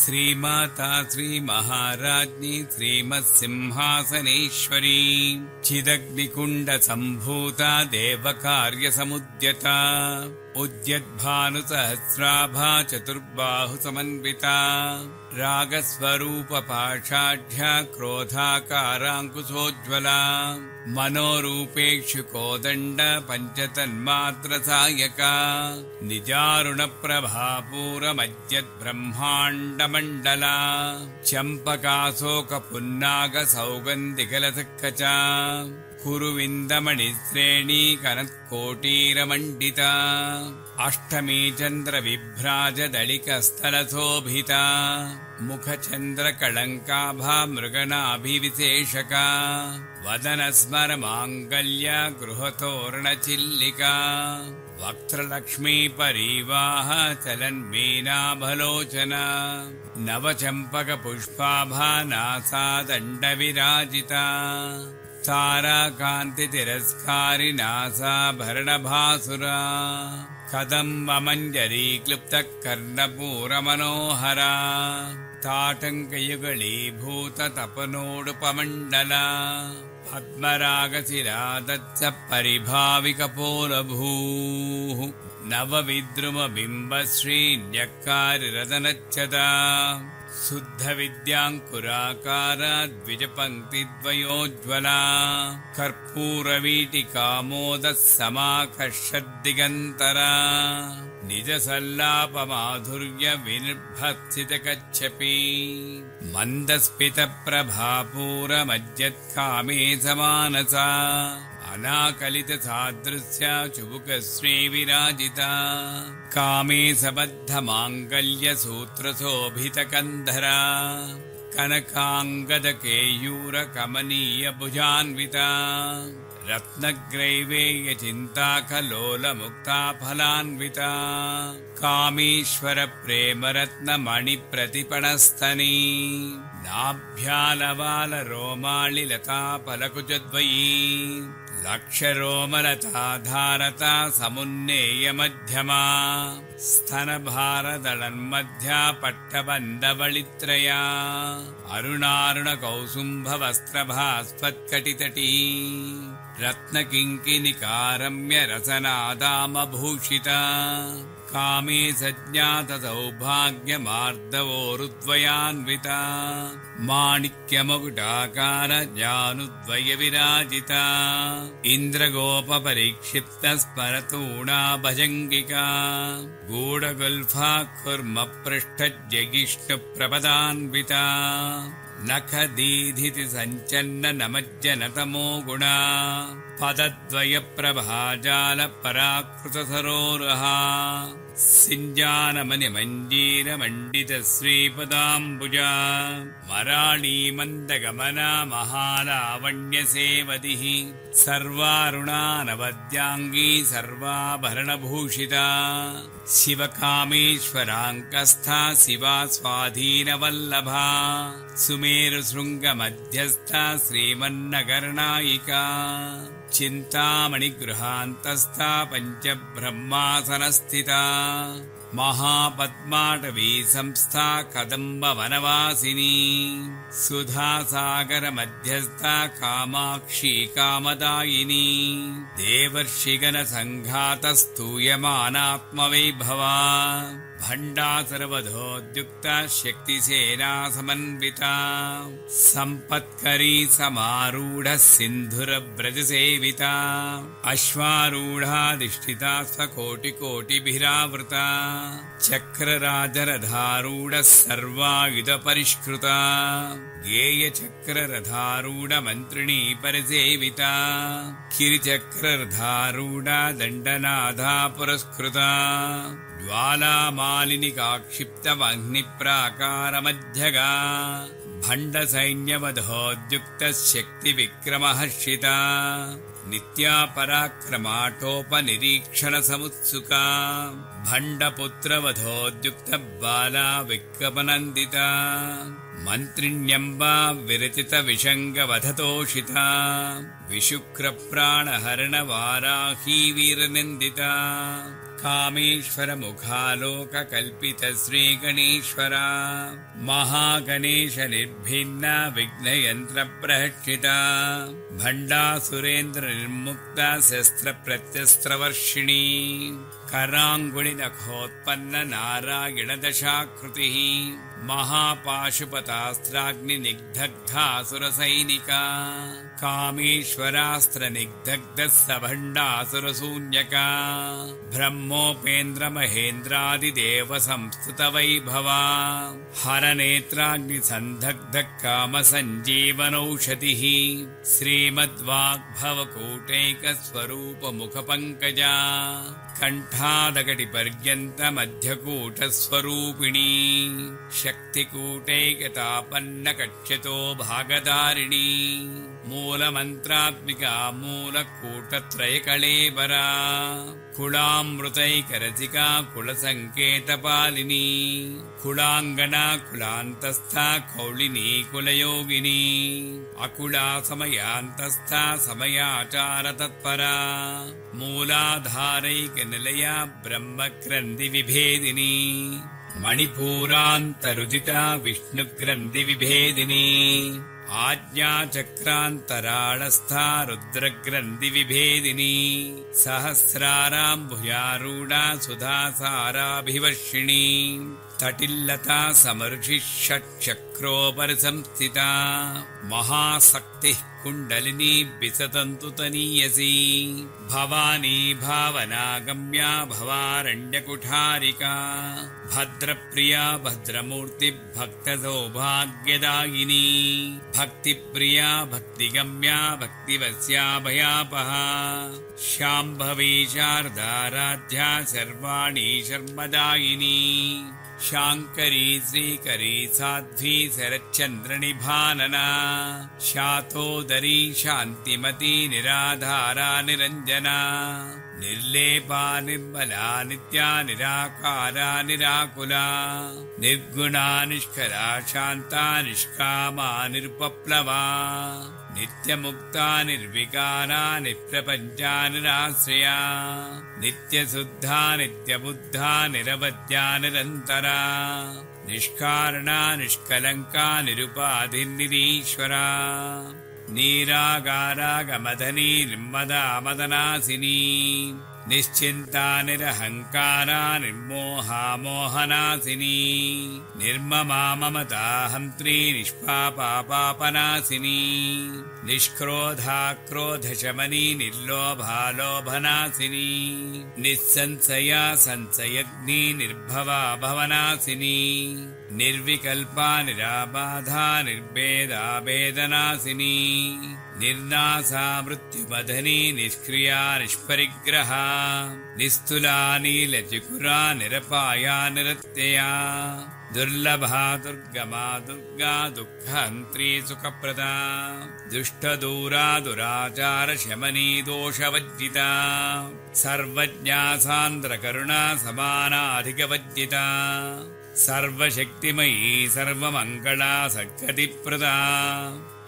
श्रीमाता श्रीमहाराज्ञी श्रीमत्सिंहासनेश्वरी चिदग्निकुण्डसम्भूता देवकार्यसमुद्यता उद्यद्भानुसहस्राभा चतुर्बाहुसमन्विता रागस्वरूपपाषाढ्या क्रोधाकाराङ्कुशोज्ज्वला मनोरूपेक्षुकोदण्ड पञ्चतन्मात्रसायका निजारुणप्रभापूरमज्यद्ब्रह्माण्डमण्डला चम्पकाशोकपुन्नागसौगन्धिकलसक्कचा कुरुविन्दमणिश्रेणी कनत्कोटीरमण्डिता अष्टमी चन्द्रविभ्राजदलिकस्थलशोभिता मुखचन्द्रकळङ्काभा मृगनाभिविशेषका वदनस्मरमाङ्गल्य गृहतोरणचिल्लिका वक्त्रलक्ष्मीपरीवाह चलन्मीनाभलोचना नवचम्पकपुष्पाभा नासादण्डविराजिता ताराकान्तितिरस्कारि नासाभरणभासुरा कदम्बमञ्जरीक्लुप्तकर्णपूरमनोहरा ताटङ्कयुगलीभूततपनोडुपमण्डला पद्मरागशिरादत्स परिभाविकपोलभूः नवविद्रुमबिम्बश्रीन्यक्कारिरदनच्छदा शुद्धविद्याङ्कुराकारा द्विजपङ्क्तिद्वयोज्ज्वला कर्पूरवीटिकामोदः समाकर्षद्दिगन्तरा निजसल्लापमाधुर्य विनिर्भत्सितकच्छपी मन्दस्फितप्रभापूरमज्जत्कामे समानसा अनाकलितसादृश्या चुबुकश्रीविराजिता कामे सबद्धमाङ्गल्यसूत्रशोभितकन्धरा कनकाङ्गदकेयूरकमनीयभुजान्विता रत्नग्रैवेयचिन्ताकलोलमुक्ताफलान्विता कामेश्वरप्रेमरत्नमणिप्रतिपणस्तनी नाभ्यालवालरोमालिलताफलकुजद्वयी लक्षरोमलताधारता समुन्नेयमध्यमा स्तनभारदलन्मध्या पट्टबन्धवळित्रया अरुणारुणकौसुम्भवस्त्रभास्वत्कटितटी रत्नकिङ्किणिकारम्यरसनादामभूषिता कामे सज्ञातसौभाग्यमार्दवोरुद्वयान्विता माणिक्यमकुटाकार जानुद्वयविराजिता इन्द्रगोपपरिक्षिप्तस्मरतूणा भजङ्गिका गूढगुल्फा कुर्मपृष्ठज्जगिष्णुप्रपदान्विता नखदीधिति सञ्चन्न नमज्जनतमो गुणा पदद्वयप्रभाजालपराकृतसरोरुहा सिञ्जानमणिमञ्जीरमण्डितश्रीपदाम्बुजा मराळीमन्दगमना महालावण्यसेवतिः सर्वारुणानवद्याङ्गी सर्वाभरणभूषिता शिवकामेश्वराङ्कस्था शिवा स्वाधीनवल्लभा सुमेरुशृङ्गमध्यस्था श्रीमन्नगरनायिका चिन्तामणिगृहान्तस्था पञ्चब्रह्मासनस्थिता महापद्माटवी संस्था कदम्बवनवासिनी सुधासागरमध्यस्था कामाक्षी कामदायिनी देवर्षिगणसङ्घातस्तूयमानात्मवैभवा भण्डासुरवधोद्युक्ता शक्तिसेना समन्विता सम्पत्करी समारूढः सिन्धुरव्रजसेविता अश्वारूढाधिष्ठिता स्वकोटिकोटिभिरावृता चक्रराजरथारूढः सर्वायुधपरिष्कृता गेयचक्ररथारूढमन्त्रिणी परिसेविता किरिचक्ररथारूढा दण्डनाथा पुरस्कृता ज्वालामालिनिकाक्षिप्तमग्निप्राकारमध्यगा भण्डसैन्यवधोद्युक्तशक्तिविक्रमहर्षिता नित्यापराक्रमाटोपनिरीक्षणसमुत्सुका भण्डपुत्रवधोद्युक्तबाला विक्रमनन्दिता मन्त्रिण्यम्बा विरचितविषङ्गवधतोषिता विशुक्रप्राणहरणवाराही वीरनिन्दिता कामेश्वरमुखालोककल्पित श्रीगणेश्वरा महागणेशनिर्भिन्ना विघ्नयन्त्रप्रहर्षिता भण्डासुरेन्द्रनिर्मुक्ता शस्त्रप्रत्यस्त्रवर्षिणी कराङ्गुलिनखोत्पन्न नारायणदशाकृतिः महापाशुपतास्त्राग्निनिग्धग्धासुरसैनिका कामेश्वरास्त्रनिग्धग्धः सभण्डासुरशून्यका ब्रह्मोपेन्द्रमहेन्द्रादिदेवसंस्तुतवैभवा हरनेत्राग्निसन्धग्धः कामसञ्जीवनौषधिः श्रीमद्वाग्भवकूटैकस्वरूपमुखपङ्कजा कण्ठादकटिपर्यन्तमध्यकूटस्वरूपिणी शक्तिकूटैकतापन्नकक्ष्यतो भागधारिणी मूलमन्त्रात्मिका मूलकूटत्रयकळेबरा कुलामृतैकरसिका कुलसङ्केतपालिनी कुलाङ्गना कुलान्तस्था कौलिनी कुलयोगिनी अकुला समयान्तस्था समयाचारतत्परा मूलाधारैकनिलया ब्रह्मग्रन्थिविभेदिनी मणिपूरान्तरुदिता विष्णुग्रन्थिविभेदिनी आज्ञाचक्रान्तराळस्था रुद्रग्रन्थिविभेदिनी सहस्राराम्भुजारूढा सुधासाराभिवर्षिणी तटिल्लता समर्षिः षट्चक्रोपरिसंस्थिता महाशक्तिः कुण्डलिनी विसतन्तु तनीयसी भवानी भावनागम्या भवारण्यकुठारिका भद्रप्रिया भद्रमूर्ति भक्तसौभाग्यदायिनी भक्तिप्रिया भक्तिगम्या भक्तिवस्या भयापहा शाम्भवी शारदाराध्या सर्वाणि शर्मदायिनी शाङ्करी श्रीकरी साध्वी शरच्चन्द्रनिभानना शातोदरी शान्तिमती निराधारा निरञ्जना निर्लेपा निर्मला नित्या निराकारा निराकुला निर्गुणा निष्कला शान्ता निष्कामा निरुपप्लवा नित्यमुक्ता निर्विकारा निप्रपञ्चा निराश्रया नित्यशुद्धा नित्यबुद्धा निरवध्या निरन्तरा निष्कारणा निष्कलङ्का निरुपाधिर्निरीश्वरा निरागारागमदनी निर्मदा मदनासिनी निश्चिन्ता निरहङ्कारा निर्मोहा मोहनासिनी निर्ममा ममता हन्त्री निष्पापा पापनासिनी निष्क्रोधा क्रोधशमनी निर्लोभा लोभनासिनी निस्संशया संशयग्नि निर्भवा भवनासिनी निर्विकल्पा निराबाधा निर्भेदा भेदनासिनी निर्नासा मृत्युमदनी निष्क्रिया निष्परिग्रहा निस्तुला नीलचिकुरा निरपाया निरत्यया दुर्लभा दुर्गमा दुर्गा दुःखहन्त्री सुखप्रदा दुष्टदूरा दुराचार शमनी दोषवज्जिता सर्वज्ञा सान्द्रकरुणा समानाधिकवज्जिता सर्वशक्तिमयी सर्वमङ्गला सद्गतिप्रदा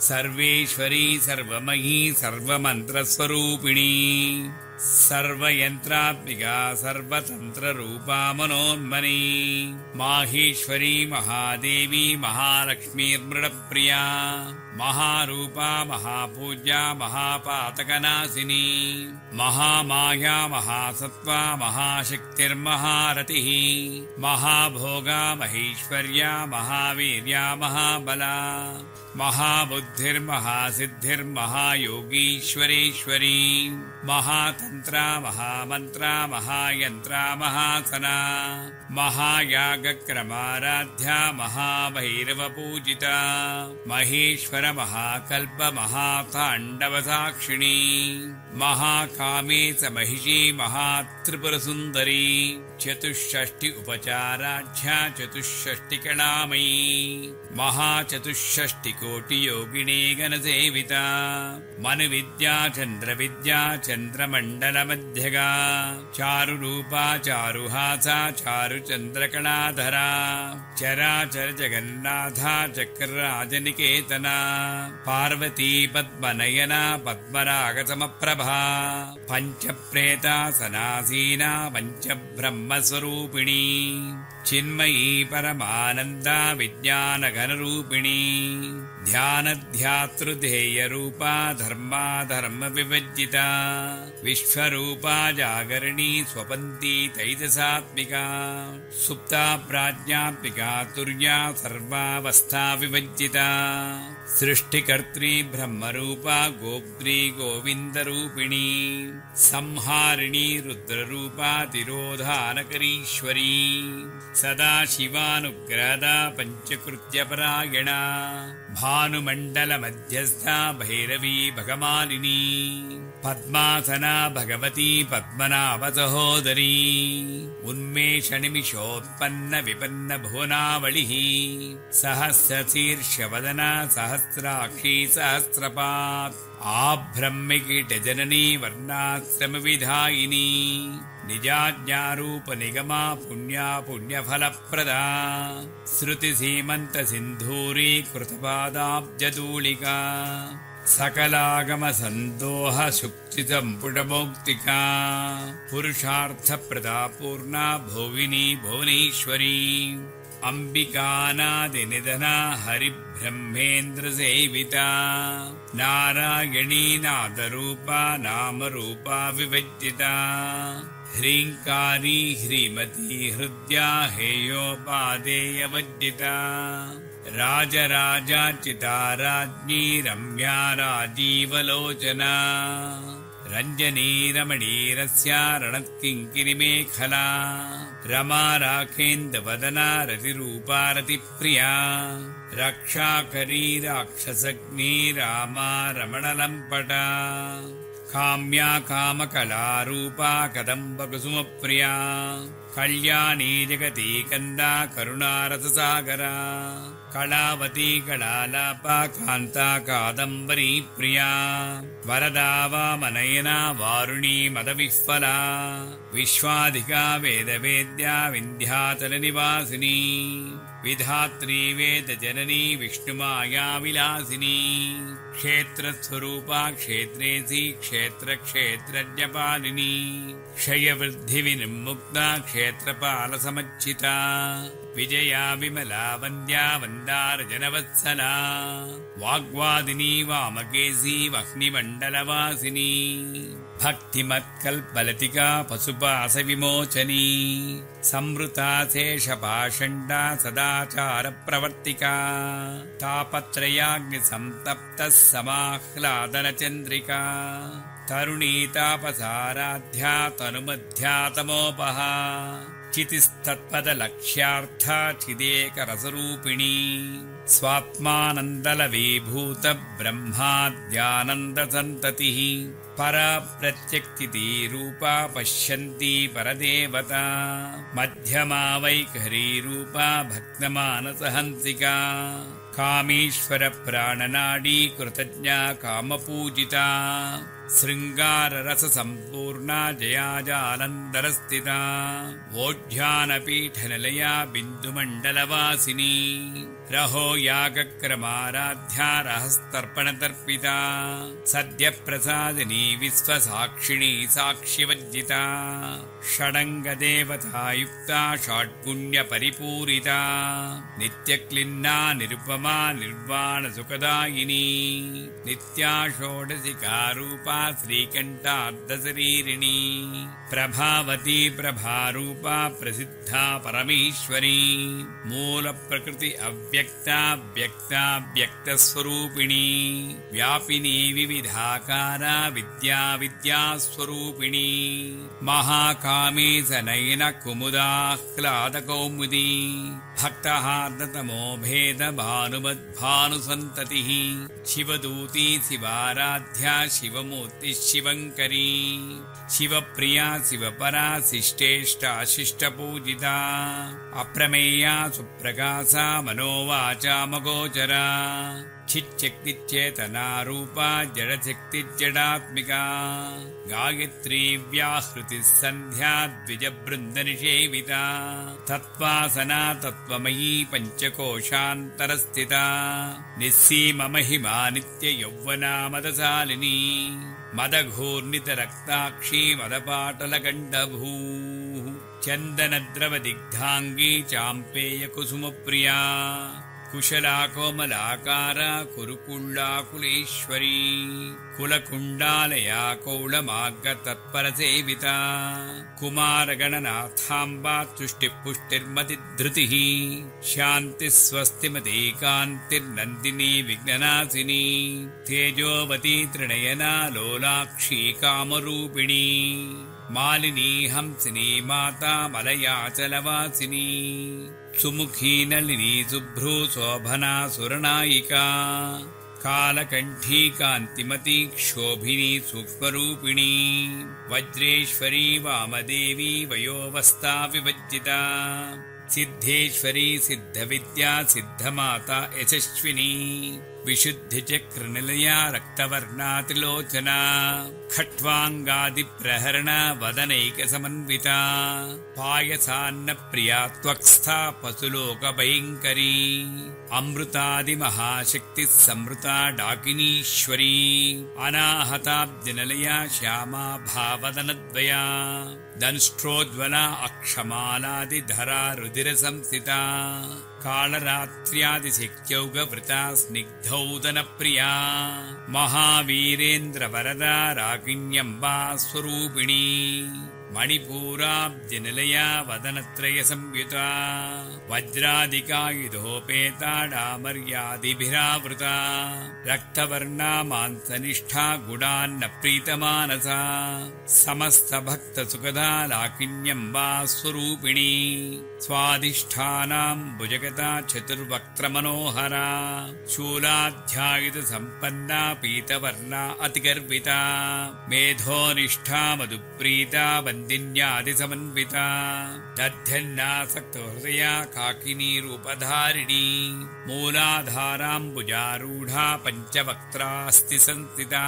सर्वेश्वरी सर्वमयी सर्वमन्त्रस्वरूपिणी सर्वयन्त्रात्मिका सर्वतन्त्ररूपा मनोन्मनी माहेश्वरी महादेवी महालक्ष्मीर्मृडप्रिया महारूपा महापूज्या महापातकनाशिनी महामाया महासत्त्वा महाशक्तिर्महारतिः महाभोगा महेश्वर्या महावीर्या महाबला महाबुद्धिर्महासिद्धिर्महायोगीश्वरेश्वरी महातन्त्रा महामन्त्रा महायन्त्रा महासना महायागक्रमाराध्या महाभैरवपूजिता महेश्वर महाकल्प महाताण्डवसाक्षिणी महाकामे च महिषी महात्रिपुरसुन्दरी चतुष्षष्टि उपचाराढ्या चतुष्षष्टिकणामयी महाचतुष्षष्टिकोटियोगिनी गणसेविता मनुविद्या चन्द्रविद्या चन्द्रमण्डलमध्यगा चारुरूपा चारुहासा चारुचन्द्रकणाधरा चराचर जगन्नाथा चक्रराजनिकेतना पार्वती पद्मनयना पद्मरागसमप्रभा पञ्चप्रेता सनासीना पञ्चब्रह्मस्वरूपिणी चिन्मयी परमानन्दा विज्ञानघनरूपिणी ध्यानध्यातृध्येयरूपा धर्माधर्मविभज्जिता विश्वरूपा जागरणी स्वपन्ती तैजसात्मिका सुप्ता प्राज्ञात्मिका तुर्या सर्वावस्था विभज्जिता सृष्टिकर्त्री ब्रह्मरूपा गोप्त्री गोविन्दरूपिणी संहारिणी रुद्ररूपा तिरोधानकरीश्वरी सदा शिवानुग्रहदा पञ्चकृत्यपरायणा भानुमण्डलमध्यस्था भैरवी भगमालिनी पद्मासना भगवती पद्मनाभसहोदरी उन्मेषनिमिषोत्पन्न विपन्न भुवनावलिः सहस्रशीर्षवदना सहस्राक्षी सहस्रपात् आब्रह्मकीटजननी वर्णाश्रमविधायिनी निजाज्ञारूपनिगमा पुण्या पुण्यफलप्रदा श्रुतिसीमन्तसिन्धूरी कृतपादाब्जधूलिका सकलागमसन्दोह शुक्तिसम्पुटमौक्तिका पुरुषार्थप्रदा पूर्णा भोगिनी भुवनेश्वरी अम्बिकानादिनिधना हरिब्रह्मेन्द्रसेविता नारायणी नादरूपा नामरूपा विभज्जिता ह्रीङ्कारी ह्रीमती हृद्या हेयोपादेयवज्जिता राजराजार्चिता राज्ञी रम्या राजीवलोचना रञ्जनी रमणीरस्या रणत्किङ्किरिमेखला रमा राखेन्दवदना रतिरूपा रतिप्रिया रक्षाकरी राक्षसग्नी रामा रमणलम्पटा काम्या कामकलारूपा कदम्बकुसुमप्रिया कल्याणी जगती कन्दा करुणारससागरा कलावती कलालापा कान्ता कादम्बरी प्रिया वरदा वामनयना वारुणी मदविह्वला विश्वाधिका वेदवेद्या विन्ध्याचलनिवासिनी विधात्री वेदजननी विष्णुमाया विलासिनी क्षेत्रस्वरूपा क्षेत्रेसी क्षेत्रक्षेत्रज्ञपालिनी क्षयवृद्धिविनिर्मुक्ता क्षेत्रपालसमच्चिता विजया विमला वन्द्या वन्दारजनवत्सला वाग्वादिनी वामकेशी वह्निमण्डलवासिनी भक्तिमत्कल्पलतिका पशुपाशविमोचनी संवृता शेषपाषण्डा सदाचारप्रवर्तिका तापत्रयाग्निसन्तप्तः समाह्लादनचन्द्रिका तरुणी तापसाराध्या तनुमध्यातमोपहा चितिस्तत्पदलक्ष्यार्था चिदेकरसरूपिणी स्वात्मानन्दलवीभूत ब्रह्माद्यानन्दसन्ततिः परप्रत्यक्तिती रूपा पश्यन्ती परदेवता मध्यमा वैखरी रूपा भक्तमानसहंसिका कामेश्वर प्राणनाडी कृतज्ञा कामपूजिता शृङ्गाररससम्पूर्णा जयाजालन्धरस्थिता वोढ्यानपीठनिलया बिन्दुमण्डलवासिनी रहो यागक्रमाराध्या रहस्तर्पणतर्पिता सद्यप्रसादिनी विश्वसाक्षिणी साक्ष्यवज्जिता षडङ्गदेवतायुक्ता षट्पुण्यपरिपूरिता नित्यक्लिन्ना निरुपमा निर्वाणसुखदायिनी नित्या षोडशिका रूपा श्रीकण्ठार्धशरीरिणी प्रभावती प्रभारूपा प्रसिद्धा परमेश्वरी मूलप्रकृति अव्यक्ता व्यक्ता व्यक्तस्वरूपिणी व्यापिनी विविधाकारा विद्या विद्यास्वरूपिणी महाकामी सनयन कुमुदाह्लादकौमुदी भक्तहार्दतमो भेद भानुमद्भानुसन्ततिः शिवदूती शिवाराध्या शिवमूर्तिः शिवङ्करी शिवप्रिया शिवपरा शिष्टेष्टा शिष्टपूजिता अप्रमेया सुप्रकाशा मनोवाचामगोचरा चिच्शक्तिचेतनारूपा जडशक्तिजडात्मिका गायत्री व्याहृतिः सन्ध्या द्विजबृन्दनिषेविता तत्त्वासना तत्त्वमयी पञ्चकोशान्तरस्थिता निस्सीममहिमा नित्ययौवना मदशालिनी मदघूर्णितरक्ताक्षी मदपाटलगण्डभूः चन्दनद्रवदिग्धाङ्गी चाम्पेयकुसुमप्रिया कुशला कोमलाकारा कुरुकुण्डाकुलेश्वरी कुलकुण्डालया कौलमार्गतत्परसेविता कुमारगणनाथाम्बा तुष्टिपुष्टिर्मतिधृतिः शान्तिस्वस्तिमती कान्तिर्नन्दिनी विघ्ननाशिनी तेजोवती त्रिनयना लोलाक्षी कामरूपिणी मालिनी हंसिनी माता मलयाचलवासिनी सुमुखी नलिनी शुभ्रू शोभना सुरनायिका कालकण्ठी कान्तिमती क्षोभिनी सूक्ष्मरूपिणी वज्रेश्वरी वामदेवी वयोवस्था विभज्जिता सिद्धेश्वरी सिद्धविद्या सिद्धमाता यशस्विनी विशुद्धिचक्रनिलया रक्तवर्णातिलोचना खट्वाङ्गादिप्रहरणा वदनैकसमन्विता पायसान्नप्रिया त्वक्स्था पशुलोकभयङ्करी अमृतादिमहाशक्तिः संवृता डाकिनीश्वरी अनाहताब्जनिलया श्यामा भावदनद्वया दंष्ट्रोज्ज्वला अक्षमालादिधरा रुधिरसंस्थिता कालरात्र्यादिशक्त्यौगवृता स्निग्धौदनप्रिया महावीरेन्द्रवरदा रागिण्यम्बा स्वरूपिणी मणिपूराब्जनिलया वदनत्रयसंयुता वज्रादिकायुधोपेता डामर्यादिभिरावृता रक्तवर्णा मांसनिष्ठा गुणान्न प्रीतमानसा समस्तभक्तसुखदा लाकिन्यम्बा स्वरूपिणी स्वाधिष्ठानां भुजगता चतुर्वक्त्रमनोहरा शूलाध्यायुधसम्पन्ना पीतवर्णा अतिगर्विता मेधोनिष्ठा मधुप्रीता वन्दिन्यादिसमन्विता दध्यन्नासक्तहृदया काकिनी रूपधारिणी मूलाधाराम्बुजारूढा पञ्चवक्त्रास्ति संस्थिता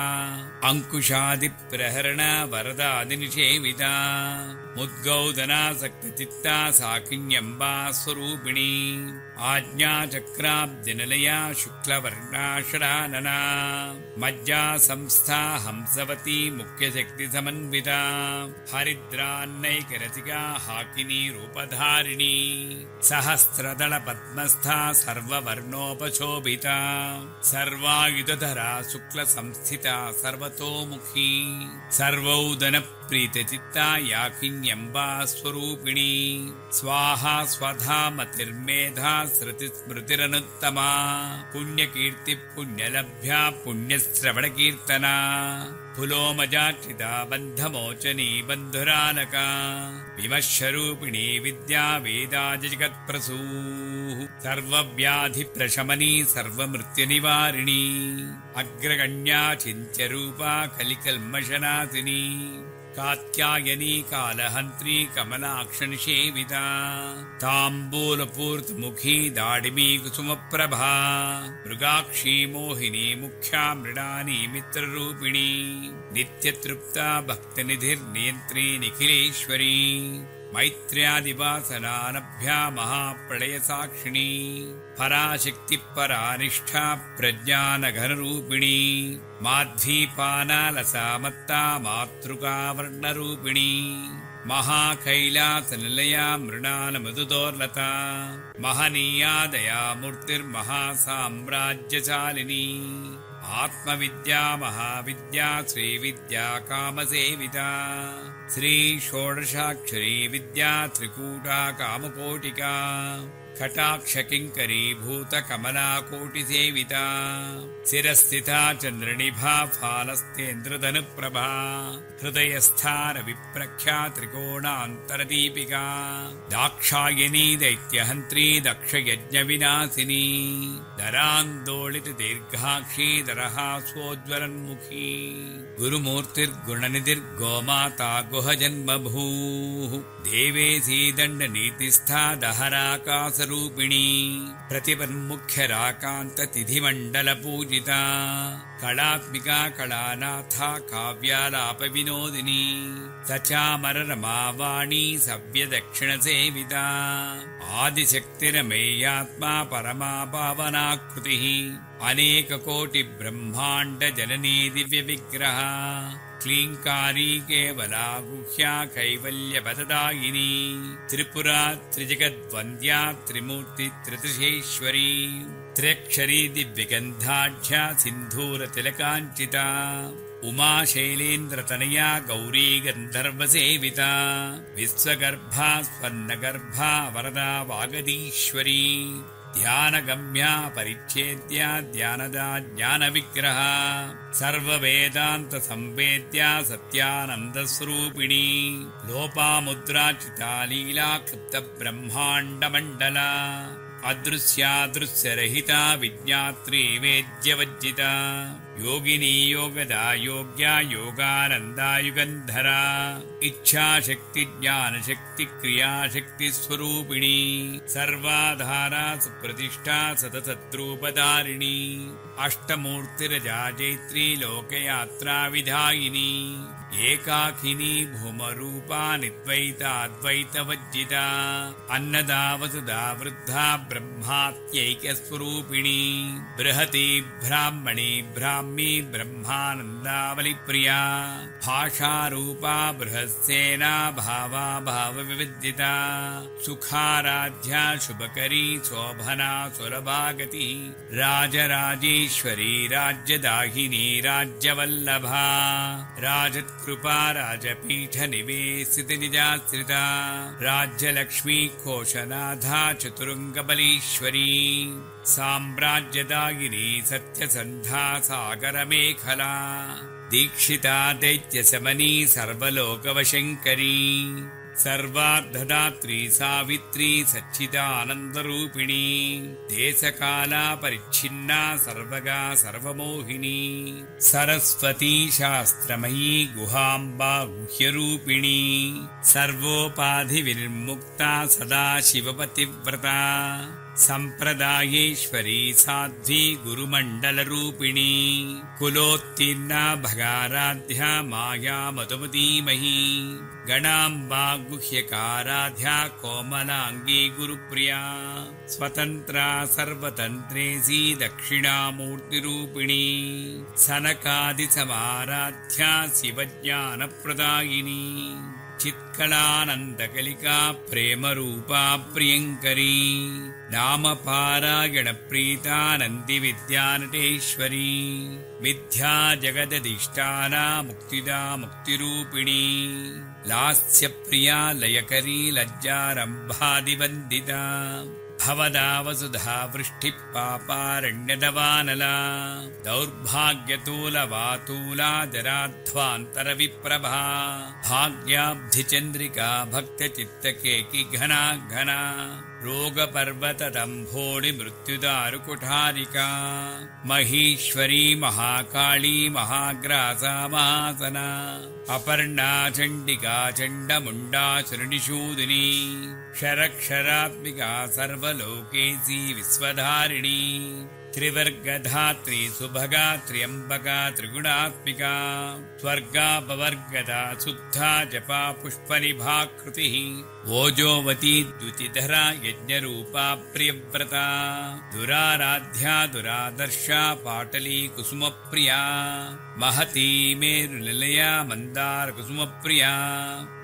अङ्कुशादिप्रहरणा वरदादिनिषेविता मुद्गौदनासक्तचित्ता साकिन्यम्बा स्वरूपिणी आज्ञाचक्राब्जनिलया शुक्लवर्णा षडानना मज्जा संस्था हंसवती मुख्यशक्तिसमन्विता हरिद्रान्नैकरसिका हाकिनी रूपधारिणी सहस्रदलपद्मस्था सर्ववर्णोपशोभिता सर्वायुधधरा शुक्लसंस्थिता सर्वतोमुखी सर्वौदनप्रीतचित्ता याकिन्यम्बा स्वरूपिणी स्वाहा स्वधा मतिर्मेधा श्रुतिस्मृतिरनुत्तमा पुण्यकीर्ति पुण्यलभ्या पुण्यश्रवणकीर्तना पुलोमजाक्षिता बन्धमोचनी बन्धुरालका विमर्शरूपिणी विद्या वेदाजगत्प्रसूः सर्वव्याधिप्रशमनी सर्वमृत्युनिवारिणी अग्रगण्या चिन्त्यरूपा कलिकल्मषनाशिनी कात्यायनी कालहन्त्री कमलाक्षनिषेविता ताम्बूलपूर्तमुखी दाडिमी कुसुमप्रभा मृगाक्षी मोहिनी मुख्या मृडानी मित्ररूपिणी नित्यतृप्ता भक्तनिधिर्नियन्त्री निखिलेश्वरी मैत्र्यादिवासनानभ्या महाप्रलयसाक्षिणी पराशक्तिपरानिष्ठा प्रज्ञानघनरूपिणी माध्वीपानालसामत्ता मातृकावर्णरूपिणी महाकैलासनिलया मृणालमृदुदोर्लता महनीया दयामूर्तिर्महासाम्राज्यशालिनी आत्मविद्या महाविद्या श्रीविद्या कामसेविता श्री षोडशाक्षरी विद्या त्रिकूटा कामकोटिका कटाक्ष किङ्करी भूत कमला कोटिसेविता शिरस्थिता चन्द्रनिभा फालस्तेन्द्रधनुप्रभा हृदयस्थान विप्रख्या त्रिकोणान्तरदीपिका दाक्षायणी दैत्यहन्त्री दक्षयज्ञविनाशिनी दरान्दोलित दीर्घाक्षी दरहासोज्ज्वलन्मुखी गुरुमूर्तिर्गुणनिधिर्गोमाता गुहजन्मभूः देवेशी दण्डनीतिस्था दहराकाशरूपिणी प्रतिपन्मुख्यराकान्ततिथिमण्डलपूजिता कलात्मिका कलानाथा काव्यालापविनोदिनी सचामररमावाणी सव्यदक्षिणसेविता आदिशक्तिरमेयात्मा परमा पावनाकृतिः अनेककोटिब्रह्माण्डजननी दिव्यविग्रह क्लीङ्कारी केवला गुह्या कैवल्यपददायिनी त्रिपुरा त्रिजगद्वन्द्या त्रिमूर्ति त्रिदशेश्वरी त्र्यक्षरी दिव्यगन्धाढ्या सिन्धूरतिलकाञ्चिता उमाशैलेन्द्रतनया गौरी गन्धर्वसेविता विश्वगर्भा स्वर्णगर्भा वरदा वागदीश्वरी ध्यानगम्या परिच्छेद्या ध्यानदा ज्ञानविग्रहा सर्ववेदान्तसंवेद्या सत्यानन्दस्वरूपिणी लोपामुद्राचिता लीला क्लुप्तब्रह्माण्डमण्डला अदृश्यादृश्यरहिता विज्ञात्री वेद्यवज्जिता योगिनी योगदा योग्या योगानन्दा युगन्धरा इच्छाशक्ति ज्ञानशक्ति क्रियाशक्ति स्वरूपिणी सर्वाधारा सुप्रतिष्ठा सततद्रूपधारिणी अष्टमूर्तिरजा जैत्री लोकयात्रा विधायिनी एकाकिनी भूमरूपा निद्वैताद्वैतवज्जिता अन्नदा वसुधा वृद्धा ब्रह्मात्यैक्यस्वरूपिणी बृहती ब्राह्मणी ब्राह्मी ब्रह्मानन्दावलिप्रिया भाषारूपा बृहत्सेना भावा भावविविदिता सुखाराध्या शुभकरी शोभना सुलभागति राजराजेश्वरी राज्यदाहिनी राज्यवल्लभा राजत्कृपा राजपीठ निवेशित निजाश्रिता राज्यलक्ष्मी कोशनाथा चतुरङ्गबलीश्वरी साम्राज्यदायिनी सत्यसन्धा सागरमेखला दीक्षिता दैत्यशमनी सर्वलोकवशङ्करी सर्वार्धदात्री सावित्री सच्चिदानन्दरूपिणी देशकाला परिच्छिन्ना सर्वगा सर्वमोहिनी सरस्वती शास्त्रमयी गुहाम्बा गुह्यरूपिणी सर्वोपाधिविर्मुक्ता सदा शिवपतिव्रता सम्प्रदायेश्वरी साध्वी गुरुमण्डलरूपिणी कुलोत्तीर्णा भगाराध्या माया मधुमतीमही गणाम्बा गुह्यकाराध्या कोमलाङ्गी गुरुप्रिया स्वतन्त्रा सर्वतन्त्रेसी दक्षिणामूर्तिरूपिणी सनकादिसमाराध्या शिवज्ञानप्रदायिनी चित्कलानन्दकलिका प्रेमरूपा प्रियङ्करी नामपारायणप्रीता नन्दिविद्यानटेश्वरी मिथ्या जगदधिष्ठाना मुक्तिदा मुक्तिरूपिणी लास्यप्रिया लयकरी लज्जारम्भादिवन्दिता भवदा वसुधा वृष्टिः पापारण्यदवानला दौर्भाग्यतूलवातूला जराध्वान्तरविप्रभा भाग्याब्धिचन्द्रिका भक्तचित्तकेकि घना घना रोगपर्वतदम्भोणि मृत्युदारुकुठारिका महीश्वरी महाकाली महाग्रासा महासना अपर्णा चण्डिका चण्डमुण्डा शरणिशूदिनी क्षरक्षरात्मिका सर्वलोकेशी विश्वधारिणी त्रिवर्गधात्री सुभगा त्र्यम्बका त्रिगुणात्मिका स्वर्गापवर्गदा शुद्धा जपा पुष्पनिभाकृतिः ओजोवती द्युतिधरा यज्ञरूपा प्रियव्रता दुराराध्या दुरादर्शा पाटली कुसुमप्रिया महती मेरुनिलया मन्दारकुसुमप्रिया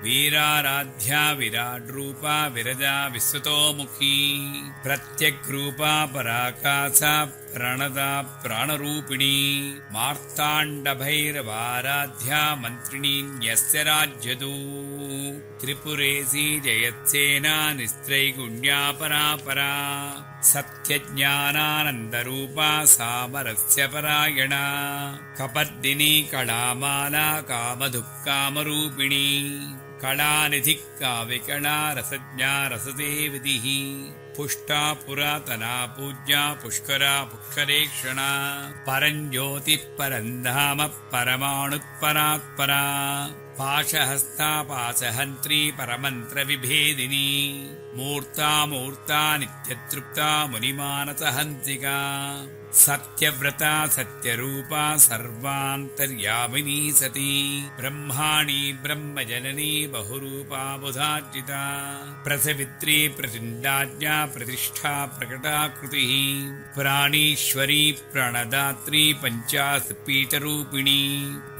वीराराध्या विराड्रूपा विरजा विश्वतोमुखी प्रत्यग्रूपा पराकाशा प्रणदा प्राणरूपिणी मार्ताण्डभैरवाराध्या मन्त्रिणी न्यस्य राज्यदू त्रिपुरेशी जयत्सेना निस्त्रैगुण्या परापरा सत्यज्ञानानन्दरूपा सामरस्य परायणा कपर्दिनी कलामाला कामधुक्कामरूपिणी कलानिधिः काव्यकला रसज्ञा रसदेवतिः पुष्टा पुरातना पूज्या पुष्करा पुष्करेक्षणा परञ्ज्योतिः परन्धाम परमाणुपरात्परा पाशहस्ता पाशहन्त्री परमन्त्रविभेदिनी मूर्ता मूर्ता नित्यतृप्ता मुनिमानसहंसिका सत्यव्रता सत्यरूपा सर्वान्तर्यामिनी सती ब्रह्माणी ब्रह्मजननी बहुरूपा बुधार्जिता प्रसवित्री प्रचण्डाज्ञा प्रतिष्ठा प्रकटाकृतिः प्राणीश्वरी प्राणदात्री पञ्चास्पीठरूपिणी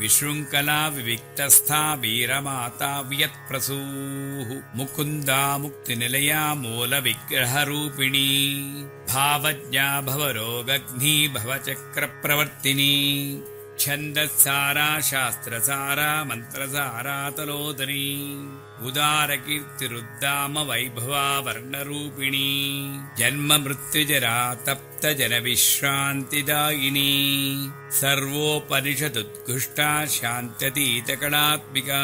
विशृङ्खला विविक्तस्था वीरमाता वियत्प्रसूः मुकुन्दा मुक्तिनिलया मूलविग्रहरूपिणी भावज्ञा भवरोगग्नी भवचक्रप्रवर्तिनी छन्दस्सारा शास्त्रसारा मन्त्रसारा तलोदरी उदारकीर्तिरुद्दाम वैभवा वर्णरूपिणी जन्म मृत्युजरा तप्तजनविश्रान्तिदायिनी सर्वोपनिषदुद्घुष्टा शान्त्यतीतकलात्मिका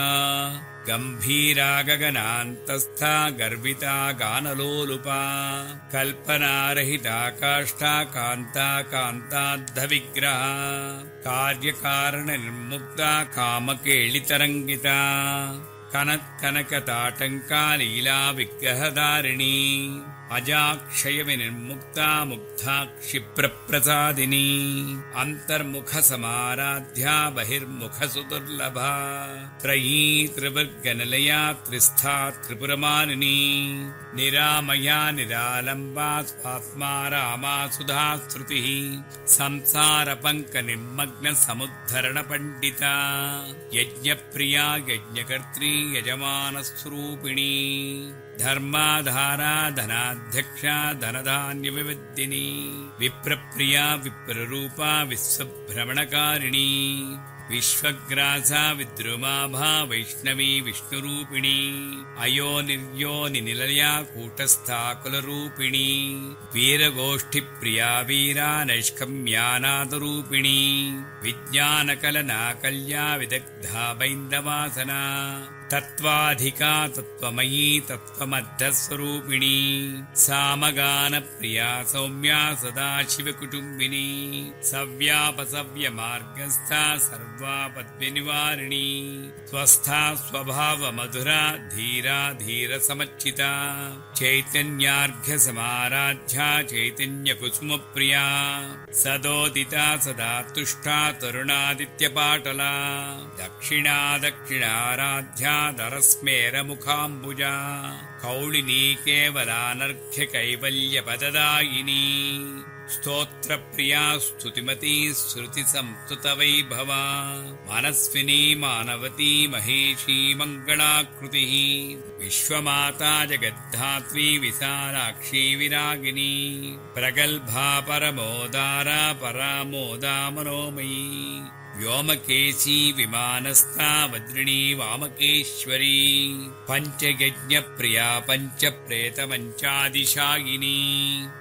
गम्भीरा गगनान्तस्था गर्विता गानलोलुपा कल्पनारहिता काष्ठा कान्ता कान्ताद्धविग्रहा कार्यकारणनिर्मुक्ता कामकेलितरङ्गिता कनत्कनकताटङ्का लीला विग्रहधारिणी अजाक्षयविनिर्मुक्ता मुग्धा क्षिप्रप्रसादिनी अन्तर्मुखसमाराध्या बहिर्मुखसुदुर्लभा त्रयी त्रिवर्गनिलया त्रिस्था त्रिपुरमानिनी निरामया निरालम्बा स्वात्मा रामा सुधा श्रुतिः संसारपङ्कनिर्मग्नसमुद्धरणपण्डिता यज्ञप्रिया यज्ञकर्त्री यजमानस्वरूपिणी धर्माधारा धनाध्यक्षा धनधान्यविविद्धिनी विप्रप्रिया विप्ररूपा विश्वभ्रमणकारिणी विश्वग्रासा विद्रुमाभा वैष्णवी विष्णुरूपिणी अयोनिर्योनिनिलया कूटस्था कुलरूपिणी वीरगोष्ठिप्रिया वीरा नैष्कम्यानादरूपिणी विज्ञानकलनाकल्या विदग्धा बैन्दवासना तत्त्वाधिका तत्त्वमयी तत्त्वमध्यस्वरूपिणी सामगानप्रिया सौम्या सदाशिवकुटुम्बिनी सव्यापसव्यमार्गस्था सर्वापद्विनिवारिणी स्वस्था स्वभावमधुरा धीरा धीरसमच्चिता चैतन्यार्घ्यसमाराध्या चैतन्यकुसुमप्रिया सदोदिता सदा तुष्टा तरुणादित्यपाटला दक्षिणा दक्षिणाराध्या दरस्मेरमुखाम्बुजा कौलिनी केवलानर्घ्य कैवल्यपददायिनी स्तोत्रप्रिया स्तुतिमती श्रुतिसंस्तुतवैभवा मनस्विनी मानवती महेशी मङ्गलाकृतिः विश्वमाता जगद्धात्री विशालाक्षी विरागिनी प्रगल्भा परमोदारा परामोदा मनोमयी व्योमकेशी विमानस्था वज्रिणी वामकेश्वरी पञ्चयज्ञप्रिया पञ्चप्रेतमञ्चादिशायिनी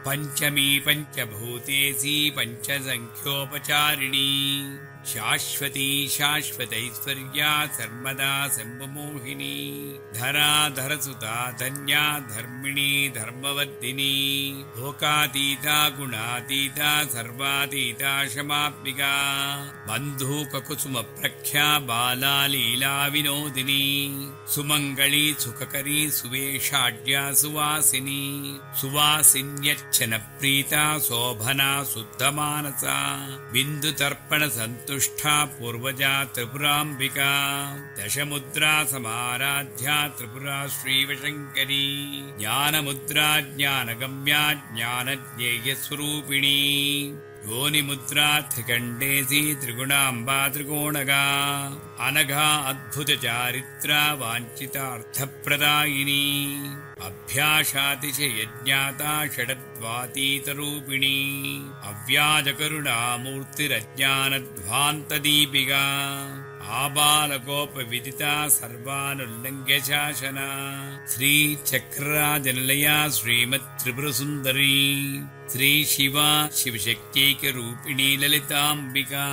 पञ्चमी पञ्चभूतेशी पञ्चसङ्ख्योपचारिणी शाश्वती शाश्वतैश्वर्या सर्वदा शम्भुमोहिनी धराधरसुता धन्या धर्मिणी धर्मवर्धिनी लोकातीता गुणातीता सर्वातीता क्षमात्मिका बन्धूककुसुमप्रख्या बाला लीला विनोदिनी सुमङ्गली सुखकरी सुवेशाढ्या सुवासिनी सुवासिन्यच्छनप्रीता शोभना शुद्धमानसा बिन्दुतर्पणसन्तुष्टा पूर्वजा त्रिपुराम्बिका दशमुद्रा समाराध्या त्रिपुरा श्रीवशङ्करी ज्ञानमुद्रा ज्ञानगम्या ज्ञानज्ञेयस्वरूपिणी योनिमुद्रा त्रिकण्डेसी त्रिगुणाम्बा त्रिकोणगा अनघा अद्भुतचारित्रा वाञ्छितार्थप्रदायिनी अभ्यासातिशयज्ञाता षडद्वातीतरूपिणी अव्याजकरुणामूर्तिरज्ञानध्वान्तदीपिका आबालकोपविदिता सर्वानुल्लङ्घ्य शासना श्रीचक्रराजनिलया श्रीमत्त्रिपुरसुन्दरी श्रीशिवा शिवशक्त्यैकरूपिणी ललिताम्बिका।